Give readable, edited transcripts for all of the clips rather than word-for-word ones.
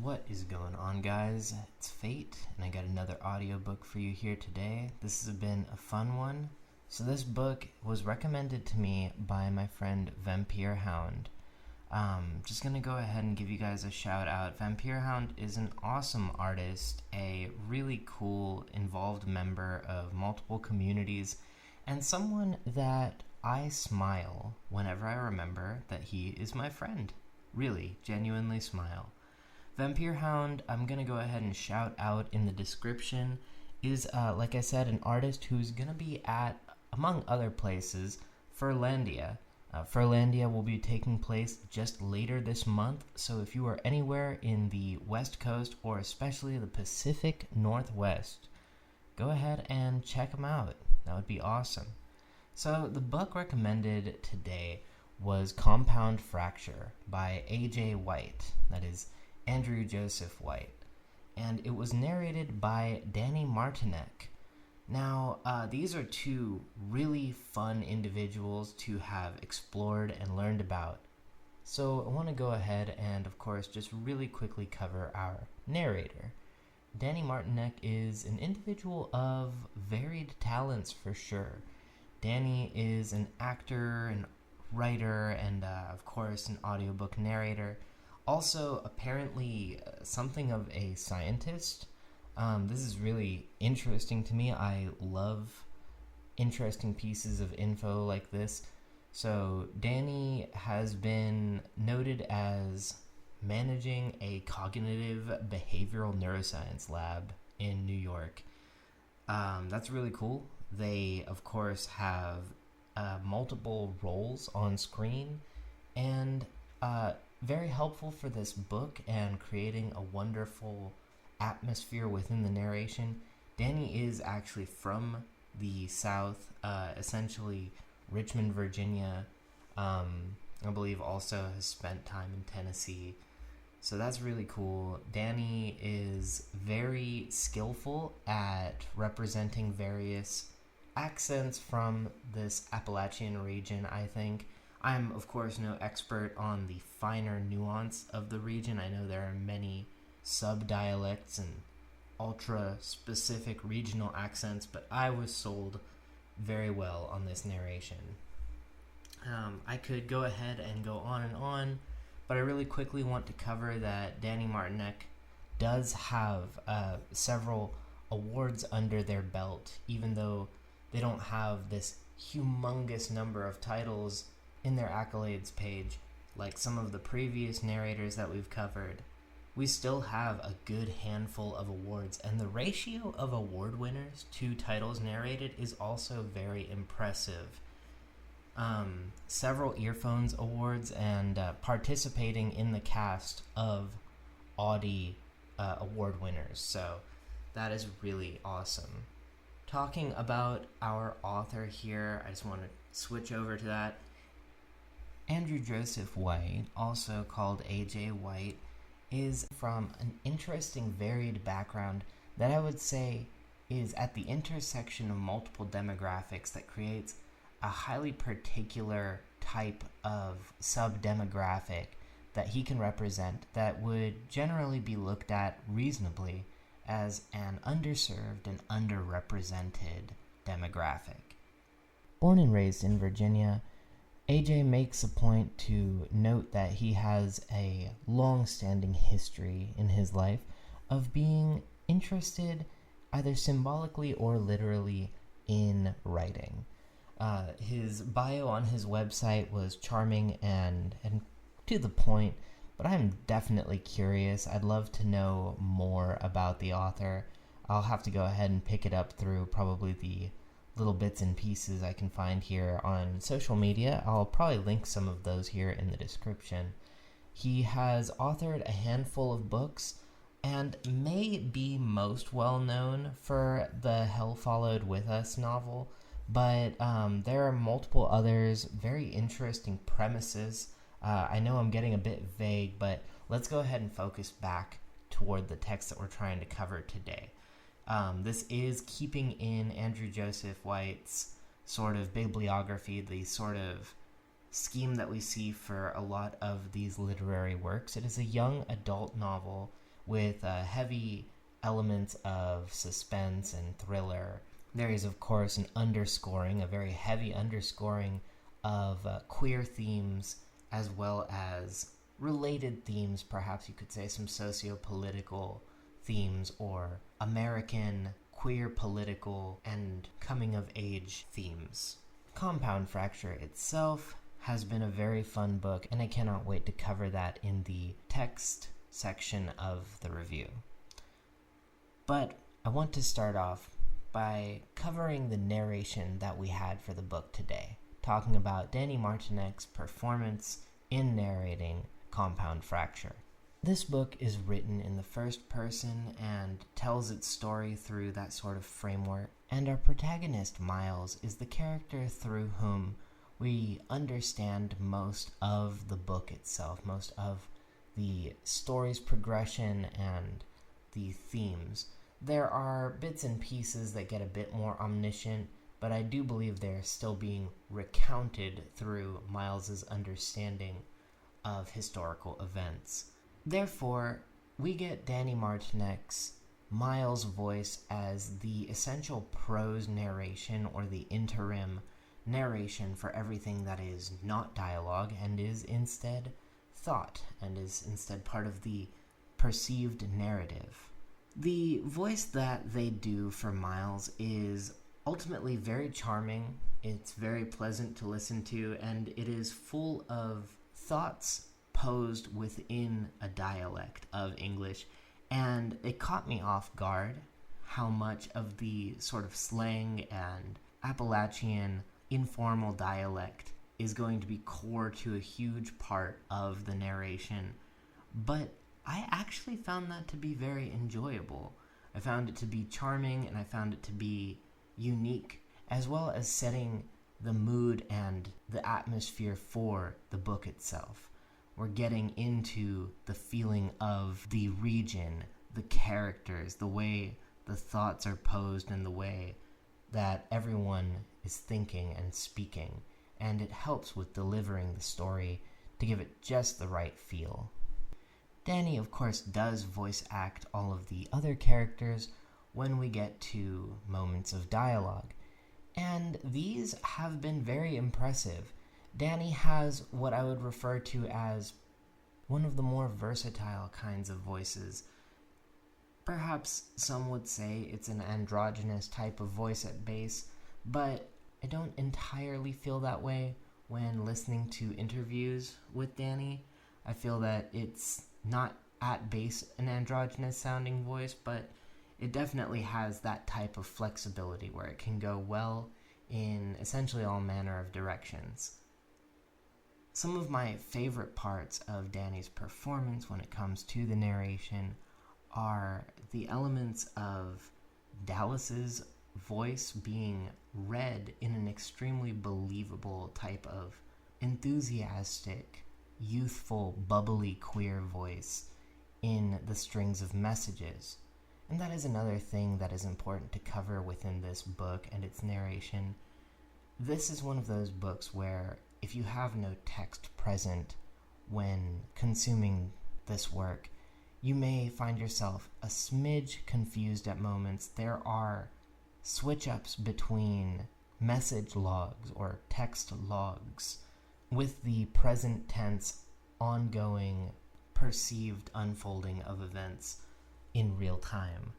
What is going on, guys? It's Fate, and I got another audiobook for you here today. This has been a fun one. So this book was recommended to me by my friend Vampirhound. Just gonna go ahead and give you guys a shout out. Vampirhound is an awesome artist, a really cool, involved member of multiple communities, and someone that I smile whenever I remember that he is my friend. Really, genuinely smile. Vampirhound, I'm going to go ahead and shout out in the description, is, like I said, an artist who's going to be at, among other places, Furlandia. Furlandia will be taking place just later this month, so if you are anywhere in the West Coast, or especially the Pacific Northwest, go ahead and check him out. That would be awesome. So the book recommended today was Compound Fracture by A.J. White. That is Andrew Joseph White, and it was narrated by Danny Martineck. Now, these are two really fun individuals to have explored and learned about. So I want to go ahead and, of course, just really quickly cover our narrator. Danny Martineck is an individual of varied talents for sure. Danny is an actor, an writer, and, of course, an audiobook narrator. Also, apparently, something of a scientist. This is really interesting to me. I love interesting pieces of info like this. So, Danny has been noted as managing a cognitive behavioral neuroscience lab in New York. That's really cool. They, of course, have multiple roles on screen, and very helpful for this book and creating a wonderful atmosphere within the narration. Danny is actually from the South, essentially Richmond, Virginia. I believe also has spent time in Tennessee. So that's really cool. Danny is very skillful at representing various accents from this Appalachian region, I think. I'm, of course, no expert on the finer nuance of the region. I know there are many sub-dialects and ultra-specific regional accents, but I was sold very well on this narration. I could go ahead and go on, but I really quickly want to cover that Danny Martineck does have several awards under their belt, even though they don't have this humongous number of titles in their accolades page like some of the previous narrators that we've covered. We still have a good handful of awards, and the ratio of award winners to titles narrated is also very impressive. Several Earphones awards and participating in the cast of Audi award winners, so that is really awesome. Talking about our author here, I just want to switch over to that. Andrew Joseph White, also called A.J. White, is from an interesting, varied background that I would say is at the intersection of multiple demographics that creates a highly particular type of sub-demographic that he can represent that would generally be looked at reasonably as an underserved and underrepresented demographic. Born and raised in Virginia, AJ makes a point to note that he has a long-standing history in his life of being interested either symbolically or literally in writing. His bio on his website was charming and to the point, but I'm definitely curious. I'd love to know more about the author. I'll have to go ahead and pick it up through probably the little bits and pieces I can find here on social media. I'll probably link some of those here in the description. He has authored a handful of books and may be most well known for the Hell Followed With Us novel, but there are multiple others, very interesting premises. I know I'm getting a bit vague, but let's go ahead and focus back toward the text that we're trying to cover today. This is keeping in Andrew Joseph White's sort of bibliography, the sort of scheme that we see for a lot of these literary works. It is a young adult novel with heavy elements of suspense and thriller. There is, of course, a very heavy underscoring of queer themes, as well as related themes, perhaps you could say some socio-political themes, or American queer political and coming-of-age themes. Compound Fracture itself has been a very fun book, and I cannot wait to cover that in the text section of the review. But I want to start off by covering the narration that we had for the book today, talking about Danny Martineck's performance in narrating Compound Fracture. This book is written in the first person and tells its story through that sort of framework, and our protagonist, Miles, is the character through whom we understand most of the book itself, most of the story's progression and the themes. There are bits and pieces that get a bit more omniscient, but I do believe they're still being recounted through Miles's understanding of historical events. Therefore, we get Danny Martineck's Miles' voice as the essential prose narration, or the interim narration for everything that is not dialogue and is instead thought, and is instead part of the perceived narrative. The voice that they do for Miles is ultimately very charming, it's very pleasant to listen to, and it is full of thoughts posed within a dialect of English, and it caught me off guard how much of the sort of slang and Appalachian informal dialect is going to be core to a huge part of the narration, but I actually found that to be very enjoyable. I found it to be charming, and I found it to be unique, as well as setting the mood and the atmosphere for the book itself. We're getting into the feeling of the region, the characters, the way the thoughts are posed, and the way that everyone is thinking and speaking, and it helps with delivering the story to give it just the right feel. Danny, of course, does voice act all of the other characters when we get to moments of dialogue, and these have been very impressive. Danny has what I would refer to as one of the more versatile kinds of voices. Perhaps some would say it's an androgynous type of voice at base, but I don't entirely feel that way when listening to interviews with Danny. I feel that it's not at base an androgynous sounding voice, but it definitely has that type of flexibility where it can go well in essentially all manner of directions. Some of my favorite parts of Danny's performance when it comes to the narration are the elements of Dallas's voice being read in an extremely believable type of enthusiastic, youthful, bubbly, queer voice in the strings of messages. And that is another thing that is important to cover within this book and its narration. This is one of those books where if you have no text present when consuming this work, you may find yourself a smidge confused at moments. There are switch-ups between message logs or text logs with the present tense ongoing perceived unfolding of events in real time.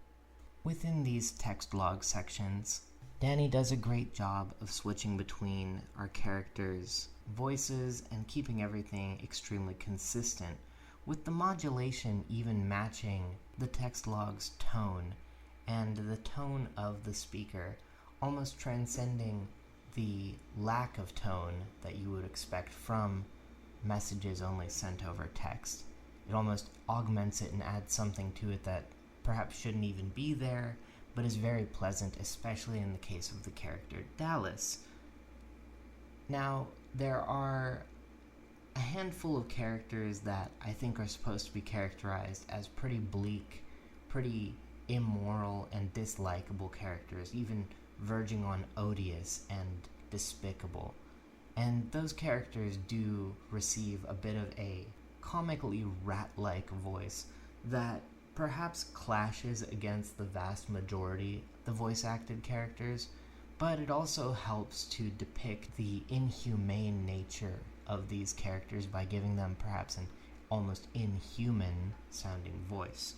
Within these text log sections, Danny does a great job of switching between our characters' voices and keeping everything extremely consistent, with the modulation even matching the text log's tone and the tone of the speaker, almost transcending the lack of tone that you would expect from messages only sent over text. It almost augments it and adds something to it that perhaps shouldn't even be there, but is very pleasant, especially in the case of the character Dallas. Now, there are a handful of characters that I think are supposed to be characterized as pretty bleak, pretty immoral, and dislikable characters, even verging on odious and despicable. And those characters do receive a bit of a comically rat-like voice that perhaps clashes against the vast majority of the voice-acted characters, but it also helps to depict the inhumane nature of these characters by giving them perhaps an almost inhuman sounding voice.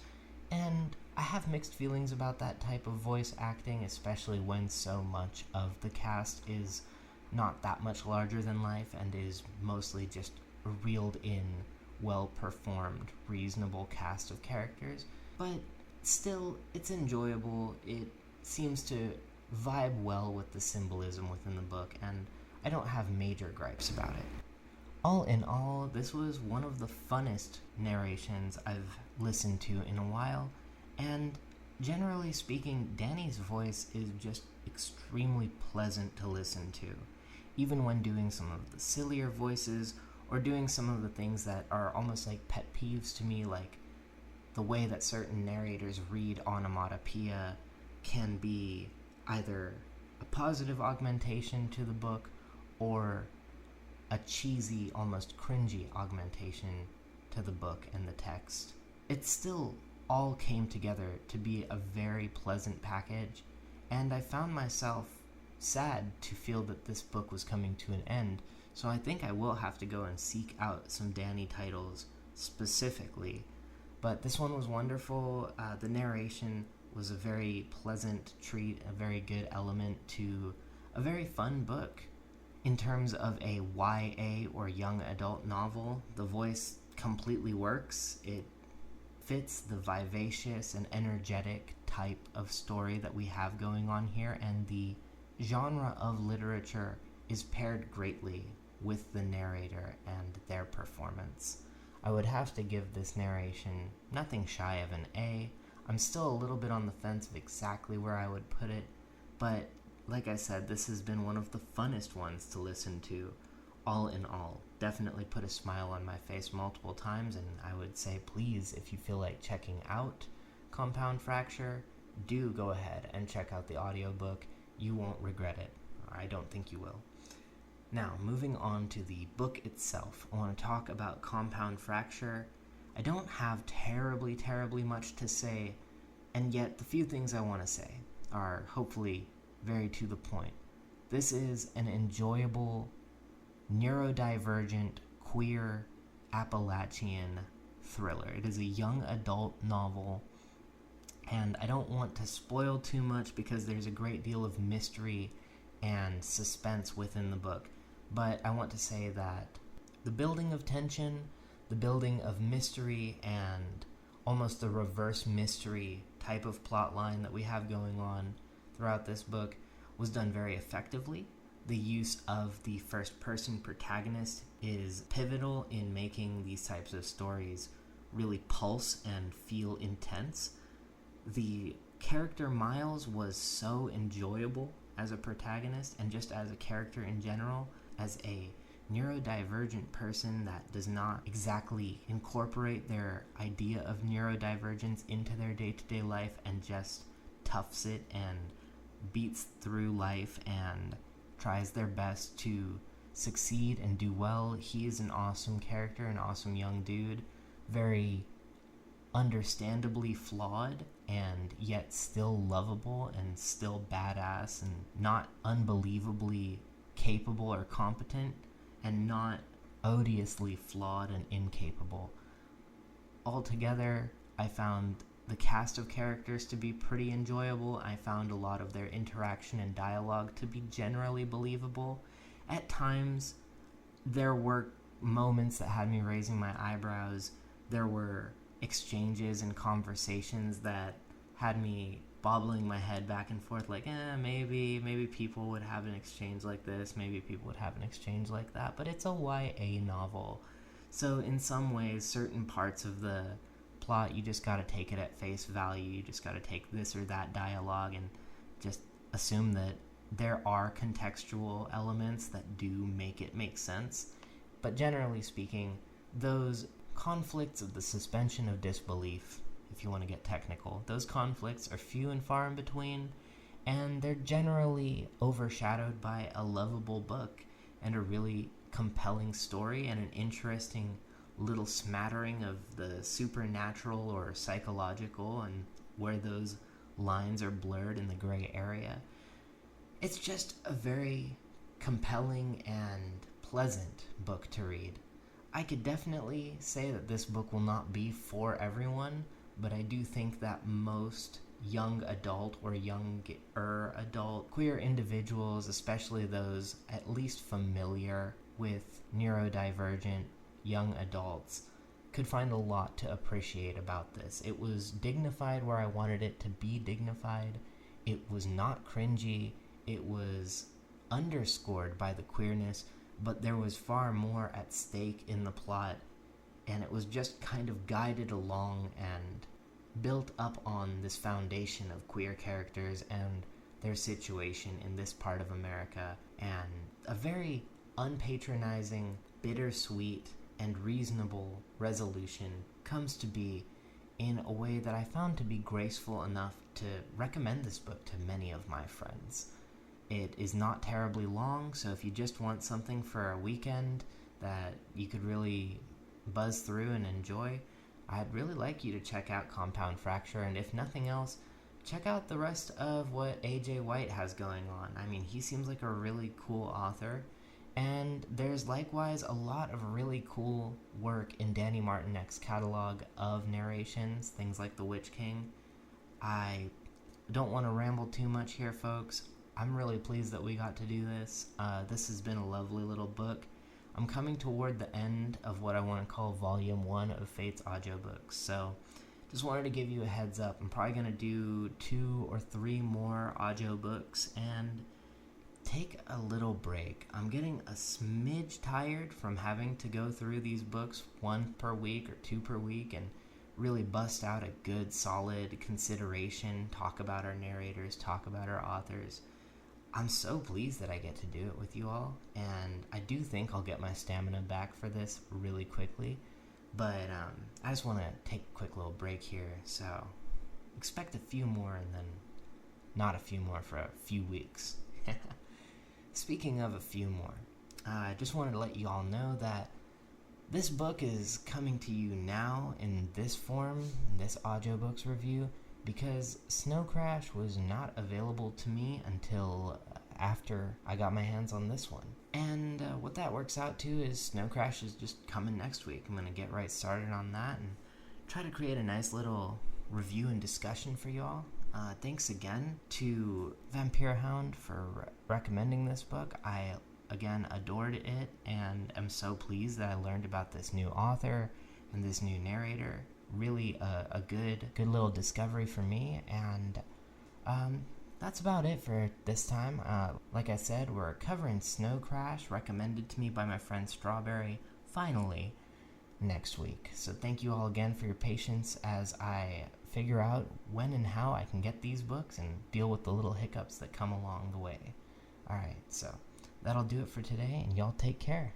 And I have mixed feelings about that type of voice acting, especially when so much of the cast is not that much larger than life and is mostly just a reeled in, well-performed, reasonable cast of characters. But still, it's enjoyable. It seems to vibe well with the symbolism within the book, and I don't have major gripes about it. All in all, this was one of the funnest narrations I've listened to in a while, and generally speaking, Danny's voice is just extremely pleasant to listen to, even when doing some of the sillier voices or doing some of the things that are almost like pet peeves to me, like the way that certain narrators read onomatopoeia can be either a positive augmentation to the book or a cheesy, almost cringy augmentation to the book and the text. It still all came together to be a very pleasant package, and I found myself sad to feel that this book was coming to an end, so I think I will have to go and seek out some Danny titles specifically. But this one was wonderful. The narration was a very pleasant treat, a very good element to a very fun book. In terms of a YA or young adult novel, the voice completely works. It fits the vivacious and energetic type of story that we have going on here, and the genre of literature is paired greatly with the narrator and their performance. I would have to give this narration nothing shy of an A. I'm still a little bit on the fence of exactly where I would put it, but like I said, this has been one of the funnest ones to listen to, all in all. Definitely put a smile on my face multiple times, and I would say please, if you feel like checking out Compound Fracture, do go ahead and check out the audiobook. You won't regret it. I don't think you will. Now, moving on to the book itself, I want to talk about Compound Fracture. I don't have terribly much to say, and yet the few things I want to say are hopefully very to the point. This is an enjoyable, neurodivergent, queer, Appalachian thriller. It is a young adult novel, and I don't want to spoil too much because there's a great deal of mystery and suspense within the book. But I want to say that the building of tension, the building of mystery, and almost the reverse mystery type of plot line that we have going on throughout this book was done very effectively. The use of the first-person protagonist is pivotal in making these types of stories really pulse and feel intense. The character Miles was so enjoyable as a protagonist and just as a character in general, as a neurodivergent person that does not exactly incorporate their idea of neurodivergence into their day-to-day life and just toughs it and beats through life and tries their best to succeed and do well. He is an awesome character, an awesome young dude, very understandably flawed and yet still lovable and still badass and not unbelievably capable or competent and not odiously flawed and incapable. Altogether, I found the cast of characters to be pretty enjoyable. I found a lot of their interaction and dialogue to be generally believable. At times, there were moments that had me raising my eyebrows. There were exchanges and conversations that had me bobbling my head back and forth like, maybe people would have an exchange like this, maybe people would have an exchange like that, but it's a YA novel. So in some ways, certain parts of the plot, you just gotta take it at face value. You just gotta take this or that dialogue and just assume that there are contextual elements that do make it make sense. But generally speaking, those conflicts of the suspension of disbelief, if you want to get technical, those conflicts are few and far in between, and they're generally overshadowed by a lovable book and a really compelling story and an interesting little smattering of the supernatural or psychological, and where those lines are blurred in the gray area. It's just a very compelling and pleasant book to read. I could definitely say that this book will not be for everyone, but I do think that most young adult or younger adult queer individuals, especially those at least familiar with neurodivergent young adults, could find a lot to appreciate about this. It was dignified where I wanted it to be dignified. It was not cringy. It was underscored by the queerness, but there was far more at stake in the plot, and it was just kind of guided along and built up on this foundation of queer characters and their situation in this part of America, and a very unpatronizing, bittersweet, and reasonable resolution comes to be in a way that I found to be graceful enough to recommend this book to many of my friends. It is not terribly long, so if you just want something for a weekend that you could really buzz through and enjoy, I'd really like you to check out Compound Fracture, and if nothing else, check out the rest of what A.J. White has going on. I mean, he seems like a really cool author, and there's likewise a lot of really cool work in Danny Martineck's catalog of narrations, things like The Witch King. I don't want to ramble too much here, folks. I'm really pleased that we got to do this. This has been a lovely little book. I'm coming toward the end of what I want to call Volume 1 of Fate's Audjoboox, so just wanted to give you a heads up. I'm probably going to do 2 or 3 more audiobooks and take a little break. I'm getting a smidge tired from having to go through these books 1 per week or 2 per week and really bust out a good, solid consideration, talk about our narrators, talk about our authors. I'm so pleased that I get to do it with you all, and I do think I'll get my stamina back for this really quickly, but I just want to take a quick little break here, so expect a few more and then not a few more for a few weeks. Speaking of a few more, I just wanted to let you all know that this book is coming to you now in this form, in this Audjoboox review, because Snow Crash was not available to me until after I got my hands on this one. And what that works out to is Snow Crash is just coming next week. I'm going to get right started on that and try to create a nice little review and discussion for you all. Thanks again to Vampirhound for recommending this book. I, again, adored it and am so pleased that I learned about this new author and this new narrator. Really a good little discovery for me, and that's about it for this time. Like I said, we're covering Snow Crash, recommended to me by my friend Strawberry, finally, next week. So thank you all again for your patience as I figure out when and how I can get these books and deal with the little hiccups that come along the way. Alright, so that'll do it for today, and y'all take care.